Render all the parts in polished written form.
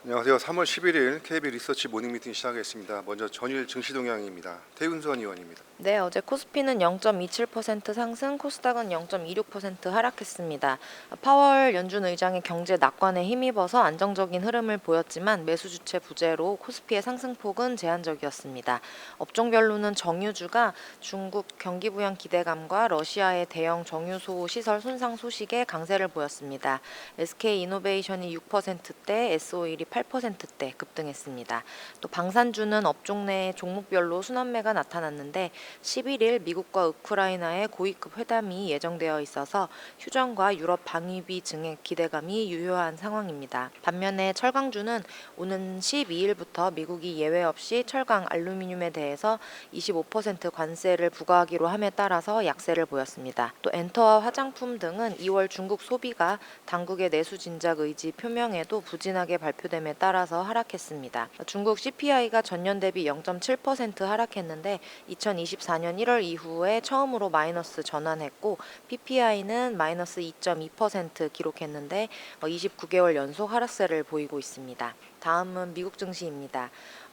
안녕하세요. 3월 11일 KB 리서치 모닝 미팅 시작하겠습니다. 먼저 전일 증시 동향입니다. 태윤선 의원입니다. 네, 어제 코스피는 0.27% 상승, 코스닥은 0.26% 하락했습니다. 파월 연준 의장의 경제 낙관에 힘입어서 안정적인 흐름을 보였지만 매수 주체 부재로 코스피의 상승폭은 제한적이었습니다. 업종별로는 정유주가 중국 경기 부양 기대감과 러시아의 대형 정유소 시설 손상 소식에 강세를 보였습니다. SK이노베이션이 6%대, S-오일이 8%대 급등했습니다. 또 방산주는 업종 내 종목별로 순환매가 나타났는데 11일 미국과 우크라이나의 고위급 회담이 예정되어 있어서 휴전과 유럽 방위비 증액 기대감이 유효한 상황입니다. 반면에 철강주는 오는 12일부터 미국이 예외 없이 철강, 알루미늄에 대해서 25% 관세를 부과하기로 함에 따라서 약세를 보였습니다. 또 엔터와 화장품 등은 2월 중국 소비가 당국의 내수 진작 의지 표명에도 부진하게 발표됨에 따라서 하락했습니다. 중국 CPI가 전년 대비 0.7% 하락했는데 2024년 1월 이후에 처음으로 마이너스 전환했고 PPI는 마이너스 2.2% 기록했는데 29개월 연속 하락세를 보이고 있습니다. 다음은 미국 증시입니다.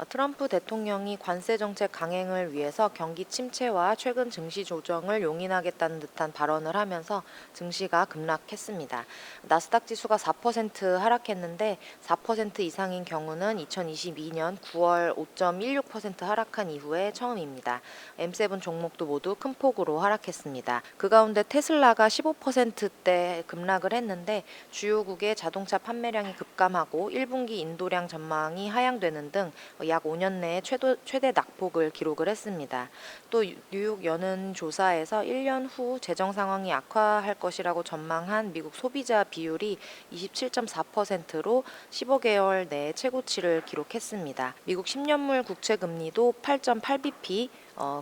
트럼프 대통령이 관세 정책 강행을 위해서 경기 침체와 최근 증시 조정을 용인하겠다는 듯한 발언을 하면서 증시가 급락했습니다. 나스닥 지수가 4% 하락했는데 4% 이상인 경우는 2022년 9월 5.16% 하락한 이후에 처음입니다. M7 종목도 모두 큰 폭으로 하락했습니다. 그 가운데 테슬라가 15%대 급락을 했는데 주요국의 자동차 판매량이 급감하고 1분기 인도량 전망이 하향되는 등 약 5년 내에 최대 낙폭을 기록을 했습니다. 또 뉴욕 연은 조사에서 1년 후 재정 상황이 악화할 것이라고 전망한 미국 소비자 비율이 27.4%로 15개월 내에 최고치를 기록했습니다. 미국 10년물 국채 금리도 8.8bp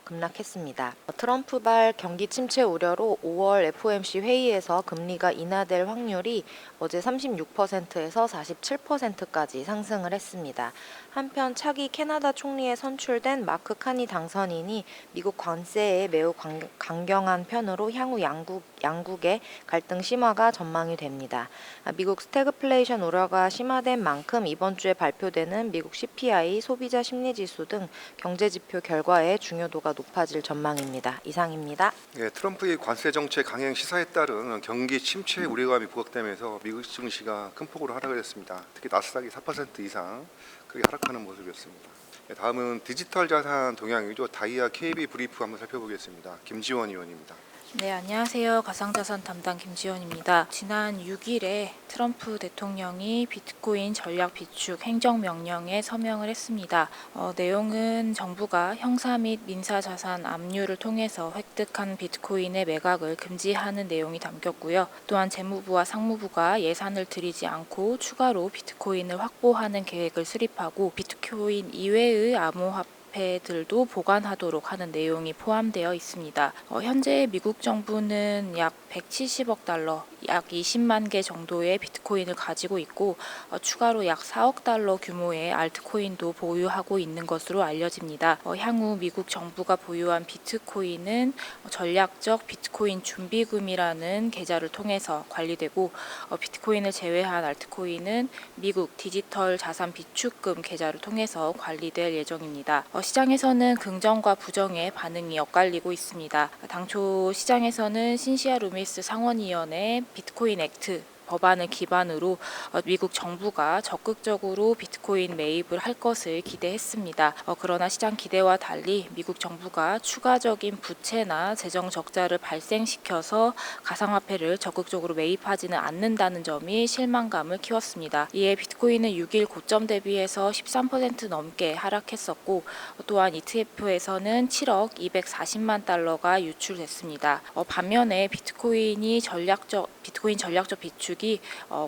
급락했습니다. 트럼프발 경기 침체 우려로 5월 FOMC 회의에서 금리가 인하될 확률이 어제 36%에서 47%까지 상승을 했습니다. 한편 차기 캐나다 총리에 선출된 마크 카니 당선인이 미국 관세에 매우 강경한 편으로 향후 양국의 갈등 심화가 전망이 됩니다. 미국 스태그플레이션 우려가 심화된 만큼 이번 주에 발표되는 미국 CPI, 소비자 심리지수 등 경제지표 결과의 중요도가 높아질 전망입니다. 이상입니다. 네, 트럼프의 관세 정책 강행 시사에 따른 경기 침체 우려감이 부각되면서 미국 증시가 큰 폭으로 하락을 했습니다. 특히 나스닥이 4% 이상 크게 하락하는 모습이었습니다. 네, 다음은 디지털 자산 동향이죠. 다이아 KB 브리프 한번 살펴보겠습니다. 김지원 의원입니다. 네, 안녕하세요. 가상자산 담당 김지원입니다. 지난 6일에 트럼프 대통령이 비트코인 전략 비축 행정명령에 서명을 했습니다. 내용은 정부가 형사 및 민사자산 압류를 통해서 획득한 비트코인의 매각을 금지하는 내용이 담겼고요. 또한 재무부와 상무부가 예산을 들이지 않고 추가로 비트코인을 확보하는 계획을 수립하고 비트코인 이외의 암호화폐들도 보관하도록 하는 내용이 포함되어 있습니다. 현재 미국 정부는 약 170억 달러, 약 20만 개 정도의 비트코인을 가지고 있고 추가로 약 4억 달러 규모의 알트코인도 보유하고 있는 것으로 알려집니다. 향후 미국 정부가 보유한 비트코인은 전략적 비트코인 준비금이라는 계좌를 통해서 관리되고 비트코인을 제외한 알트코인은 미국 디지털 자산 비축금 계좌를 통해서 관리될 예정입니다. 시장에서는 긍정과 부정의 반응이 엇갈리고 있습니다. 당초 시장에서는 신시아 루미스 상원의원의 비트코인 액트 법안을 기반으로 미국 정부가 적극적으로 비트코인 매입을 할 것을 기대했습니다. 그러나 시장 기대와 달리 미국 정부가 추가적인 부채나 재정 적자를 발생시켜서 가상화폐를 적극적으로 매입하지는 않는다는 점이 실망감을 키웠습니다. 이에 비트코인은 6일 고점 대비해서 13% 넘게 하락했었고 또한 ETF에서는 7억 240만 달러가 유출됐습니다. 반면에 비트코인 전략적 비축이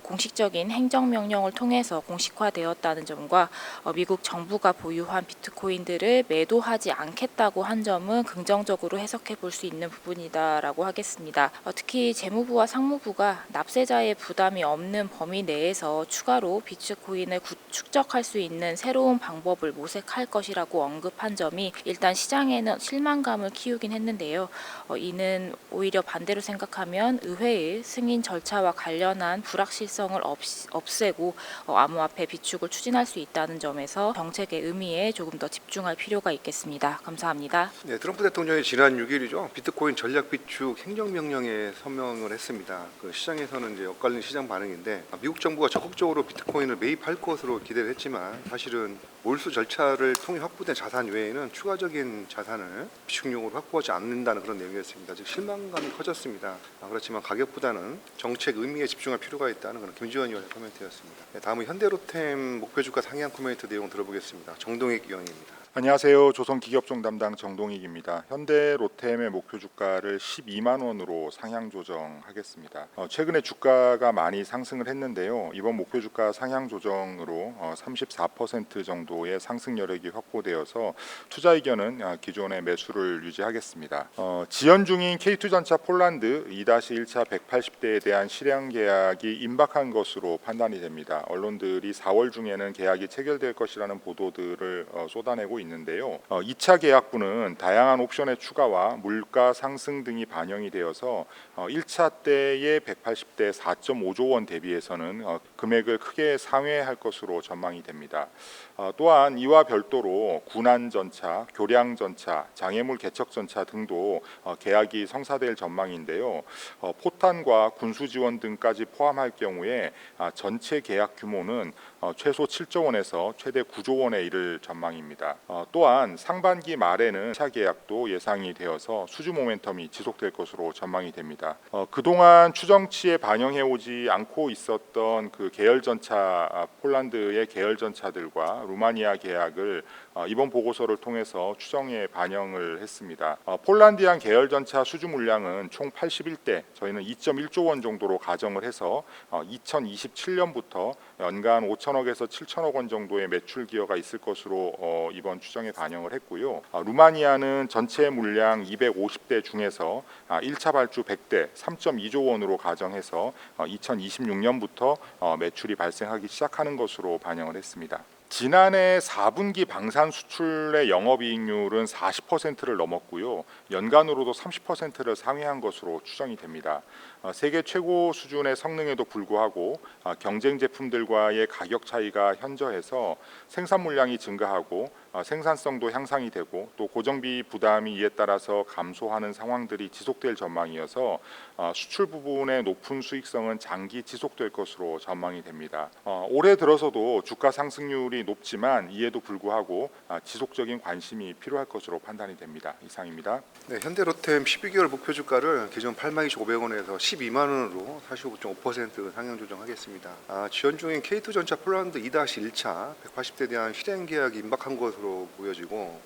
공식적인 행정명령을 통해서 공식화되었다는 점과 미국 정부가 보유한 비트코인들을 매도하지 않겠다고 한 점은 긍정적으로 해석해 볼 수 있는 부분이다라고 하겠습니다. 특히 재무부와 상무부가 납세자의 부담이 없는 범위 내에서 추가로 비트코인을 축적할 수 있는 새로운 방법을 모색할 것이라고 언급한 점이 일단 시장에는 실망감을 키우긴 했는데요. 이는 오히려 반대로 생각하면 의회의 승인 절차와 관련한 관련한 불확실성을 없애고 암호화폐 비축을 추진할 수 있다는 점에서 정책의 의미에 조금 더 집중할 필요가 있겠습니다. 감사합니다. 네, 트럼프 대통령이 지난 6일이죠. 비트코인 전략 비축 행정명령에 서명을 했습니다. 그 시장에서는 이제 엇갈린 시장 반응인데 미국 정부가 적극적으로 비트코인을 매입할 것으로 기대를 했지만 사실은 몰수 절차를 통해 확보된 자산 외에는 추가적인 자산을 비축용으로 확보하지 않는다는 그런 내용이었습니다. 즉 실망감이 커졌습니다. 그렇지만 가격보다는 정책 의미에 집중할 필요가 있다는 그런 김지원 의원의 코멘트였습니다. 네, 다음은 현대로템 목표주가 상향 코멘트 내용 들어보겠습니다. 정동익 의원입니다. 안녕하세요. 조선기업종 담당 정동익입니다. 현대로템의 목표 주가를 12만 원으로 상향 조정하겠습니다. 최근에 주가가 많이 상승을 했는데요. 이번 목표 주가 상향 조정으로 34% 정도의 상승 여력이 확보되어서 투자 의견은 기존의 매수를 유지하겠습니다. 지연 중인 K2전차 폴란드 2-1차 180대에 대한 실행 계약이 임박한 것으로 판단이 됩니다. 언론들이 4월 중에는 계약이 체결될 것이라는 보도들을 쏟아내고 있는데요. 2차 계약분은 다양한 옵션의 추가와 물가 상승 등이 반영이 되어서 1차 때의 180대 4.5조 원 대비해서는 금액을 크게 상회할 것으로 전망이 됩니다. 또한 이와 별도로 군안전차, 교량전차, 장애물 개척전차 등도 계약이 성사될 전망인데요. 포탄과 군수지원 등까지 포함할 경우에 전체 계약 규모는 최소 7조 원에서 최대 9조 원에 이를 전망입니다. 또한 상반기 말에는 차 계약도 예상이 되어서 수주 모멘텀이 지속될 것으로 전망이 됩니다. 그동안 추정치에 반영해 오지 않고 있었던 그 계열전차 폴란드의 계열전차들과 루마니아 계약을 이번 보고서를 통해서 추정에 반영을 했습니다. 폴란디안 계열전차 수주 물량은 총 81대, 저희는 2.1조 원 정도로 가정을 해서 2027년부터 연간 5천억에서 7천억 원 정도의 매출 기여가 있을 것으로 이번 추정에 반영을 했고요. 루마니아는 전체 물량 250대 중에서 1차 발주 100대 3.2조 원으로 가정해서 2026년부터 매출이 발생하기 시작하는 것으로 반영을 했습니다. 지난해 4분기 방산 수출의 영업이익률은 40%를 넘었고요. 연간으로도 30%를 상회한 것으로 추정이 됩니다. 세계 최고 수준의 성능에도 불구하고 경쟁 제품들과의 가격 차이가 현저해서 생산 물량이 증가하고 생산성도 향상이 되고 또 고정비 부담이 이에 따라서 감소하는 상황들이 지속될 전망이어서 수출 부분의 높은 수익성은 장기 지속될 것으로 전망이 됩니다. 올해 들어서도 주가 상승률이 높지만 이에도 불구하고 지속적인 관심이 필요할 것으로 판단이 됩니다. 이상입니다. 네, 현대로템 12개월 목표 주가를 기존 82,500원에서 12만 원으로 45.5% 상향 조정하겠습니다. 지연 중인 K2전차 폴란드 2-1차 180대에 대한 실행 계약이 임박한 것으로 보여지고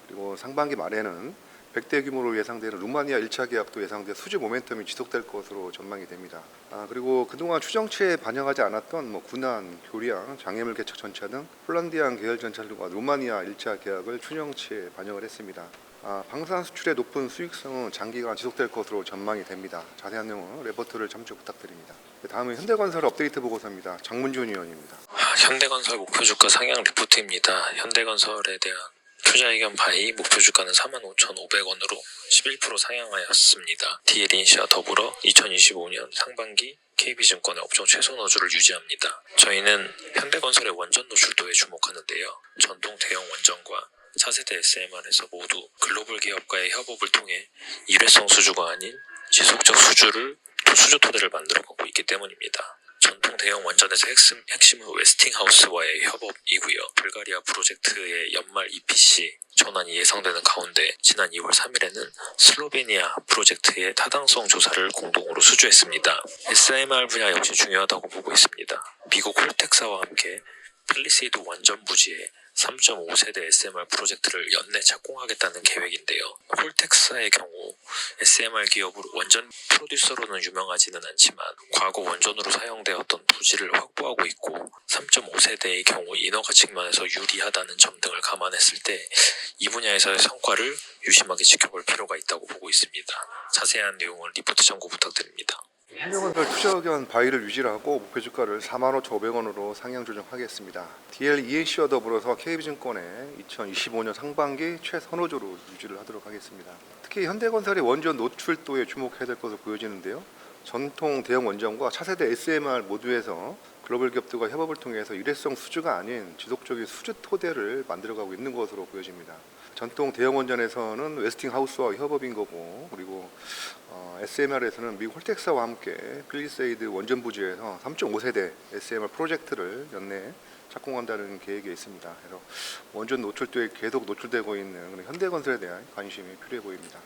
그리고 상반기 말에는 100대 규모로 예상되는 루마니아 1차 계약도 예상돼 수주 모멘텀이 지속될 것으로 전망이 됩니다. 그리고 그동안 추정치에 반영하지 않았던 군안, 교량, 장애물 개척 전차 등 폴란디안 계열 전차들과 루마니아 1차 계약을 추정치에 반영을 했습니다. 방산 수출의 높은 수익성은 장기간 지속될 것으로 전망이 됩니다. 자세한 내용은 레포트를 참조 부탁드립니다. 다음은 현대건설 업데이트 보고서입니다. 장문준 의원입니다. 현대건설 목표주가 상향 리포트입니다. 현대건설에 대한 투자 의견 바이 목표 주가는 45,500원으로 11% 상향하였습니다. DL인시와 더불어 2025년 상반기 KB증권의 업종 최소 노출을 유지합니다. 저희는 현대건설의 원전 노출도에 주목하는데요. 전동 대형 원전과 차세대 SMR에서 모두 글로벌 기업과의 협업을 통해 일회성 수주가 아닌 지속적 수주 토대를 만들어가고 있기 때문입니다. 전통 대형 원전에서 핵심은 웨스팅하우스와의 협업이고요. 불가리아 프로젝트의 연말 EPC 전환이 예상되는 가운데 지난 2월 3일에는 슬로베니아 프로젝트의 타당성 조사를 공동으로 수주했습니다. SMR 분야 역시 중요하다고 보고 있습니다. 미국 홀텍사와 함께 팰리세이드 원전 부지에 3.5세대 SMR 프로젝트를 연내 착공하겠다는 계획인데요. 홀텍사의 경우 SMR 기업으로 원전 프로듀서로는 유명하지는 않지만 과거 원전으로 사용되었던 부지를 확보하고 있고 3.5세대의 경우 인허가 측면에서 유리하다는 점 등을 감안했을 때 이 분야에서의 성과를 유심하게 지켜볼 필요가 있다고 보고 있습니다. 자세한 내용은 리포트 참고 부탁드립니다. 현대건설 투자 의견 바이를 유지하고 목표 주가를 45,500원으로 상향 조정하겠습니다. DLENC와 더불어서 KB증권의 2025년 상반기 최선호주로 유지를 하도록 하겠습니다. 특히 현대건설의 원전 노출도에 주목해야 될 것으로 보여지는데요. 전통 대형 원전과 차세대 SMR 모두에서 글로벌 기업들과 협업을 통해서 일회성 수주가 아닌 지속적인 수주 토대를 만들어가고 있는 것으로 보여집니다. 전통 대형 원전에서는 웨스팅하우스와 협업인 거고, 그리고 SMR에서는 미국 홀텍사와 함께 필리세이드 원전 부지에서 3.5세대 SMR 프로젝트를 연내 착공한다는 계획이 있습니다. 그래서 원전 노출도에 계속 노출되고 있는 그런 현대건설에 대한 관심이 필요해 보입니다.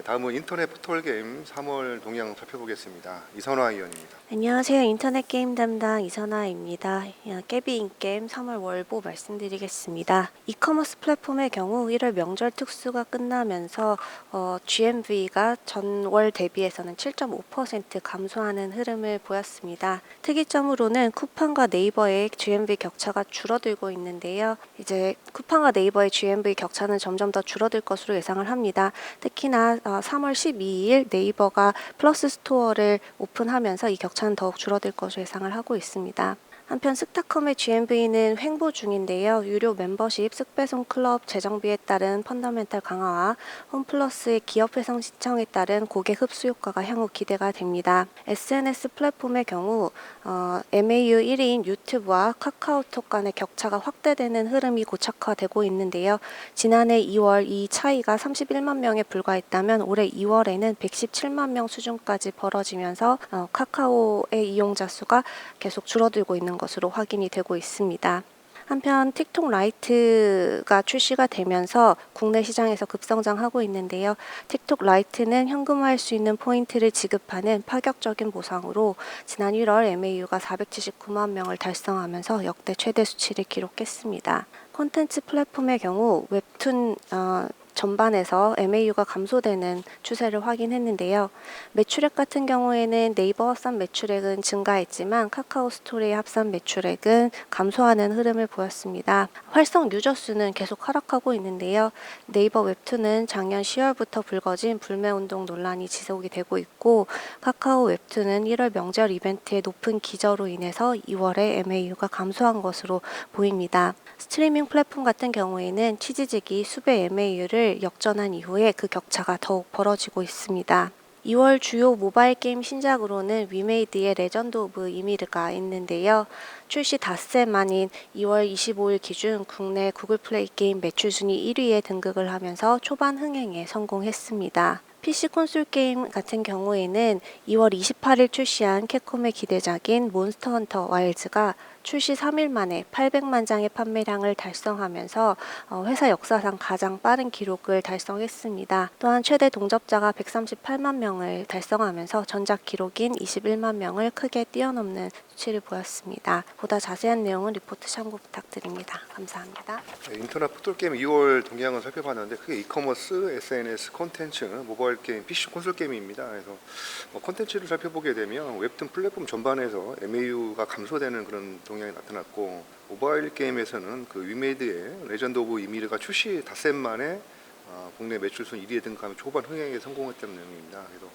다음은 인터넷 포털 게임 3월 동향 살펴보겠습니다. 이선화 의원입니다. 안녕하세요. 인터넷 게임 담당 이선아입니다. 깨비인게임 3월 월보 말씀드리겠습니다. 이커머스 플랫폼의 경우 1월 명절 특수가 끝나면서 GMV가 전월 대비해서는 7.5% 감소하는 흐름을 보였습니다. 특이점으로는 쿠팡과 네이버의 GMV 격차가 줄어들고 있는데요. 이제 쿠팡과 네이버의 GMV 격차는 점점 더 줄어들 것으로 예상을 합니다. 특히나 3월 12일 네이버가 플러스 스토어를 오픈하면서 이 격차는 더욱 줄어들 것으로 예상을 하고 있습니다. 한편 스타컴의 GMV는 횡보 중인데요. 유료 멤버십 쓱배송 클럽 재정비에 따른 펀더멘탈 강화와 홈플러스의 기업 회선 시청에 따른 고객 흡수 효과가 향후 기대가 됩니다. SNS 플랫폼의 경우 MAU 1위인 유튜브와 카카오톡 간의 격차가 확대되는 흐름이 고착화되고 있는데요. 지난해 2월 이 차이가 31만 명에 불과했다면 올해 2월에는 117만 명 수준까지 벌어지면서 카카오의 이용자 수가 계속 줄어들고 있는 것으로 확인이 되고 있습니다. 한편 틱톡 라이트가 출시가 되면서 국내 시장에서 급성장하고 있는데요. 틱톡 라이트는 현금화할 수 있는 포인트를 지급하는 파격적인 보상으로 지난 1월 MAU가 479만 명을 달성하면서 역대 최대 수치를 기록했습니다. 콘텐츠 플랫폼의 경우 웹툰 전반에서 MAU가 감소되는 추세를 확인했는데요. 매출액 같은 경우에는 네이버 합산 매출액은 증가했지만 카카오 스토리의 합산 매출액은 감소하는 흐름을 보였습니다. 활성 유저 수는 계속 하락하고 있는데요. 네이버 웹툰은 작년 10월부터 불거진 불매운동 논란이 지속이 되고 있고 카카오 웹툰은 1월 명절 이벤트의 높은 기저로 인해서 2월에 MAU가 감소한 것으로 보입니다. 스트리밍 플랫폼 같은 경우에는 치즈직이 수배 MAU를 역전한 이후에 그 격차가 더욱 벌어지고 있습니다. 2월 주요 모바일 게임 신작으로는 위메이드의 레전드 오브 이미르가 있는데요. 출시 닷새 만인 2월 25일 기준 국내 구글 플레이 게임 매출 순위 1위에 등극을 하면서 초반 흥행에 성공했습니다. PC 콘솔 게임 같은 경우에는 2월 28일 출시한 캡콤의 기대작인 몬스터 헌터 와일즈가 출시 3일 만에 800만 장의 판매량을 달성하면서 회사 역사상 가장 빠른 기록을 달성했습니다. 또한 최대 동접자가 138만 명을 달성하면서 전작 기록인 21만 명을 크게 뛰어넘는 수치를 보였습니다. 보다 자세한 내용은 리포트 참고 부탁드립니다. 감사합니다. 인터넷 포털게임 2월 동향을 살펴봤는데 크게 이커머스, SNS, 콘텐츠, 모바일 게임, PC 콘솔 게임입니다. 그래서 콘텐츠를 살펴보게 되면 웹툰 플랫폼 전반에서 MAU가 감소되는 그런 동향이 나타났고 모바일 게임에서는 그 위메이드의 레전드 오브 이미르가 출시 닷새 만에 국내 매출 순 1위에 등극하며 초반 흥행에 성공했다는 내용입니다. 그래서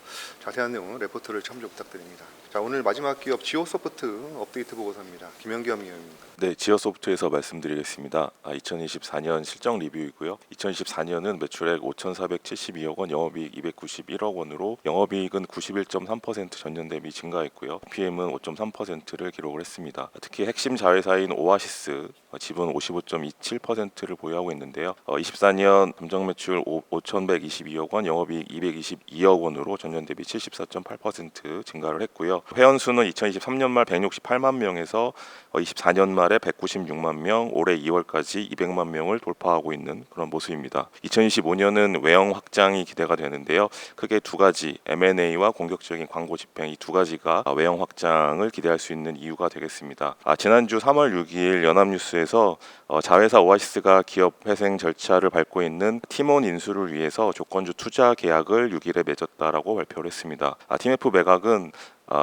자세한 내용은 레포트를 참조 부탁드립니다. 자, 오늘 마지막 기업 지오소프트 업데이트 보고서입니다. 김영겸 의원입니다. 네, 지오소프트에서 말씀드리겠습니다. 2024년 실적 리뷰이고요. 2024년은 매출액 5,472억 원, 영업이익 291억 원으로 영업이익은 91.3% 전년 대비 증가했고요. PM은 5.3%를 기록을 했습니다. 특히 핵심 자회사인 오아시스 지분 55.27%를 보유하고 있는데요. 24년 잠정 매출 5,122억 원, 영업이익 222억 원으로 전년 대비 74.8% 증가를 했고요. 회원 수는 2023년 말 168만 명에서 24년 말에 196만 명, 올해 2월까지 200만 명을 돌파하고 있는 그런 모습입니다. 2025년은 외형 확장이 기대가 되는데요. 크게 두 가지, M&A와 공격적인 광고 집행 이 두 가지가 외형 확장을 기대할 수 있는 이유가 되겠습니다. 지난주 3월 6일 연합뉴스에서 자회사 오아시스가 기업 회생 절차를 밟고 있는 팀원 인수를 위해서 조건주 투자 계약을 6일에 맺었다라고 발표를 했습니다. 팀F 매각은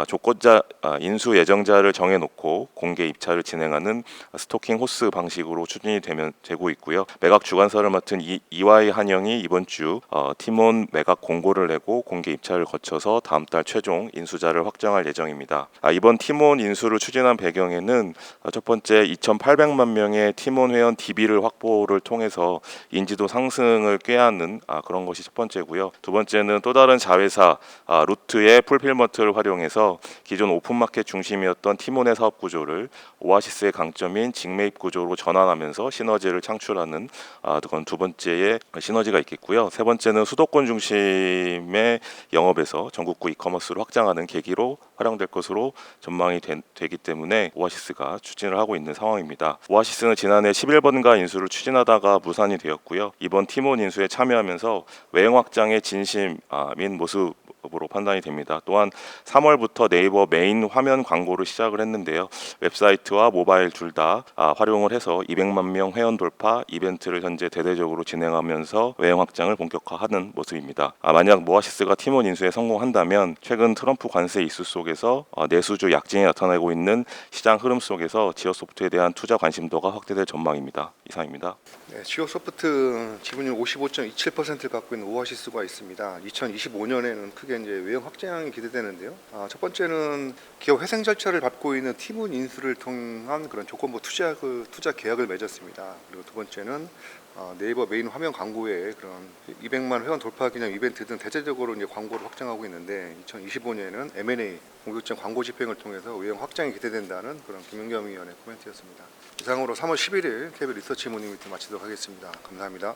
조건자 인수 예정자를 정해놓고 공개 입찰을 진행하는 스토킹 호스 방식으로 추진이 되고 있고요. 매각 주관사를 맡은 EY 한영이 이번 주 팀원 매각 공고를 내고 공개 입찰을 거쳐서 다음 달 최종 인수자를 확정할 예정입니다. 이번 팀원 인수를 추진한 배경에는 첫 번째 2,800만 명의 팀원 회원 DB를 확보를 통해서 인지도 상승을 꾀하는 그런 것이 첫 번째고요. 두 번째는 또 다른 자회사 루트의 풀필먼트를 활용해서 기존 오픈마켓 중심이었던 팀원의 사업 구조를 오아시스의 강점인 직매입 구조로 전환하면서 시너지를 창출하는 그건 두 번째의 시너지가 있겠고요. 세 번째는 수도권 중심의 영업에서 전국구 이커머스를 확장하는 계기로 활용될 것으로 전망이 되기 때문에 오아시스가 추진을 하고 있는 상황입니다. 오아시스는 지난해 11번가 인수를 추진하다가 무산이 되었고요. 이번 팀원 인수에 참여하면서 외형 확장의 진심인 모습으로 판단이 됩니다. 또한 3월부터 네이버 메인 화면 광고를 시작을 했는데요. 웹사이트와 모바일 둘 다 활용을 해서 200만 명 회원 돌파 이벤트를 현재 대대적으로 진행하면서 외형 확장을 본격화하는 모습입니다. 만약 오아시스가 팀원 인수에 성공한다면 최근 트럼프 관세 이슈 속에서 내수주 약진이 나타나고 있는 시장 흐름 속에서 지오소프트에 대한 투자 관심도가 확대될 전망입니다. 이상입니다. 네, 지오소프트 지분율 55.27%를 갖고 있는 오아시스가 있습니다. 2025년에는 크게 이제 외형 확장이 기대되는데요. 첫 번째는 기업 회생 절차를 밟고 있는 팀원 인수를 통한 그런 조건부 투자 계약을 맺었습니다. 그리고 두 번째는 네이버 메인 화면 광고에 그런 200만 회원 돌파 기념 이벤트 등 대대적으로 이제 광고를 확장하고 있는데 2025년에는 M&A 공격적 광고 집행을 통해서 외형 확장이 기대된다는 그런 김용겸 위원의 코멘트였습니다. 이상으로 3월 11일 KBL 리서치 모닝 미팅 마치도록 하겠습니다. 감사합니다.